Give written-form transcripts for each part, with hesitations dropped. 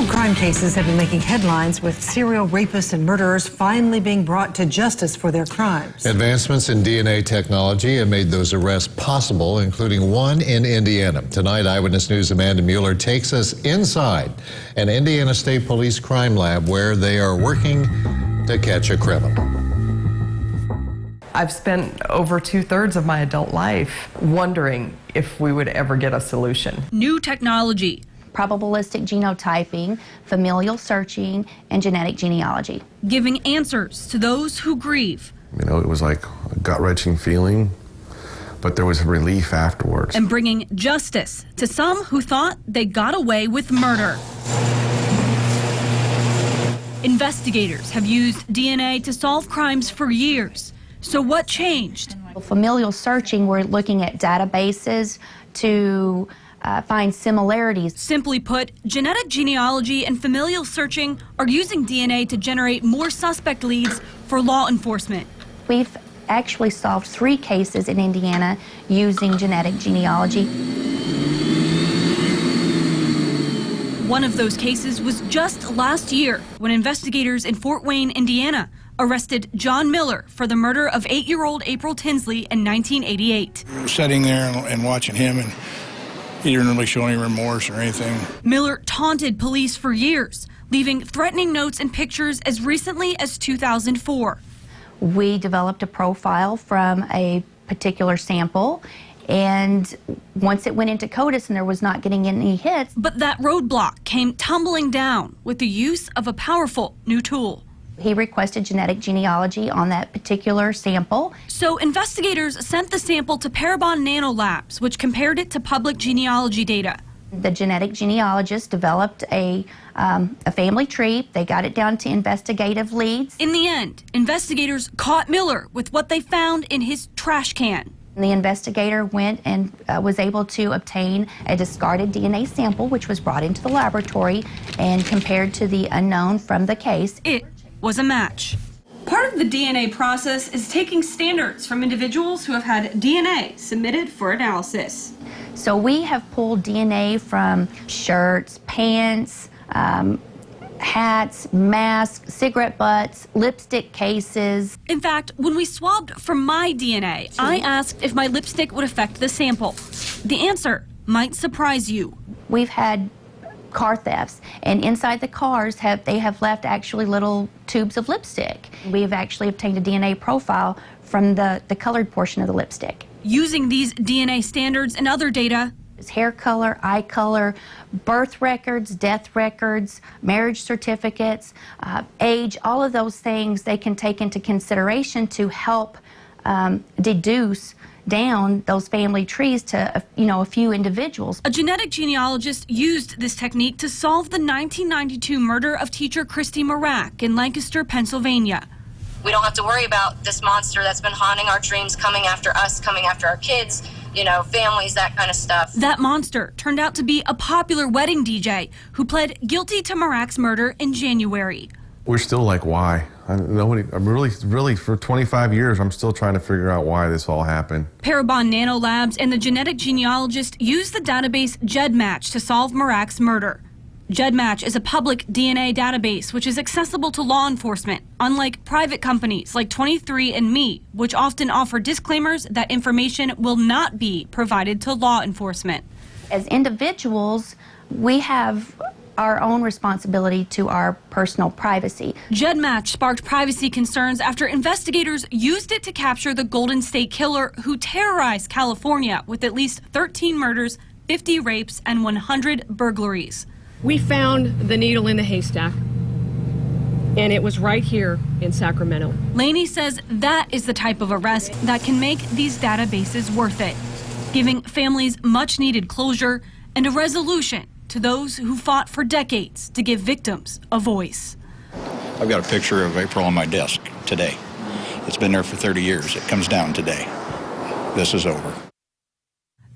Crime cases have been making headlines, with serial rapists and murderers finally being brought to justice for their crimes. Advancements in DNA technology have made those arrests possible, including one in Indiana. Tonight, Eyewitness News' Amanda Mueller takes us inside an Indiana State Police crime lab where they are working to catch a criminal. I've spent over 2/3 of my adult life wondering if we would ever get a solution. New technology, probabilistic genotyping, familial searching, and genetic genealogy. giving answers to those who grieve. You know, it was like a gut-wrenching feeling, but there was relief afterwards. And bringing justice to some who thought they got away with murder. Investigators have used DNA to solve crimes for years. So what changed? Familial searching, we're looking at databases to find similarities. Simply put, genetic genealogy and familial searching are using DNA to generate more suspect leads for law enforcement. We've actually solved 3 cases in Indiana using genetic genealogy. One of those cases was just last year when investigators in Fort Wayne, Indiana, arrested John Miller for the murder of 8-year-old April Tinsley in 1988. Sitting there and watching him, and he didn't really show any remorse or anything. Miller taunted police for years, leaving threatening notes and pictures as recently as 2004. We developed a profile from a particular sample, and once it went into CODIS and there was not getting any hits. But that roadblock came tumbling down with the use of a powerful new tool. He requested genetic genealogy on that particular sample. So investigators sent the sample to Parabon Nanolabs, which compared it to public genealogy data. The genetic genealogist developed a family tree. They got it down to investigative leads. In the end, investigators caught Miller with what they found in his trash can. The investigator went and was able to obtain a discarded DNA sample, which was brought into the laboratory and compared to the unknown from the case. It was a match. Part of the DNA process is taking standards from individuals who have had DNA submitted for analysis. So we have pulled DNA from shirts, pants, hats, masks, cigarette butts, lipstick cases. In fact, when we swabbed for my DNA, I asked if my lipstick would affect the sample. The answer might surprise you. We've had car thefts, and inside the cars they have left actually little tubes of lipstick. We have actually obtained a DNA profile from the colored portion of the lipstick. Using these DNA standards and other data, hair color, eye color, birth records, death records, marriage certificates, age, all of those things they can take into consideration to help deduce down those family trees to, a few individuals. A genetic genealogist used this technique to solve the 1992 murder of teacher Christy Marak in Lancaster, Pennsylvania. We don't have to worry about this monster that's been haunting our dreams, coming after us, coming after our kids, families, that kind of stuff. That monster turned out to be a popular wedding DJ who pled guilty to Marak's murder in January. We're still like, why? I'm really, for 25 years, I'm still trying to figure out why this all happened. Parabon Nanolabs and the genetic genealogist used the database GEDmatch to solve Marak's murder. GEDmatch is a public DNA database which is accessible to law enforcement, unlike private companies like 23andMe, which often offer disclaimers that information will not be provided to law enforcement. As individuals, we have our own responsibility to our personal privacy. GEDmatch sparked privacy concerns after investigators used it to capture the Golden State Killer who terrorized California with at least 13 murders, 50 rapes, and 100 burglaries. We found the needle in the haystack, and it was right here in Sacramento. Laney says that is the type of arrest that can make these databases worth it, giving families much-needed closure and a resolution to those who fought for decades to give victims a voice. I've got a picture of April on my desk today. It's been there for 30 years. It comes down today. This is over.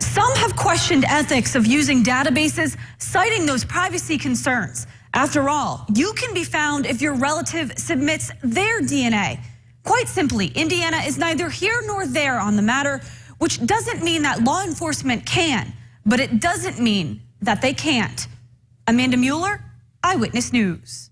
Some have questioned ethics of using databases, citing those privacy concerns. After all, you can be found if your relative submits their DNA. Quite simply, Indiana is neither here nor there on the matter, which doesn't mean that law enforcement can, but it doesn't mean that they can't. Amanda Mueller, Eyewitness News.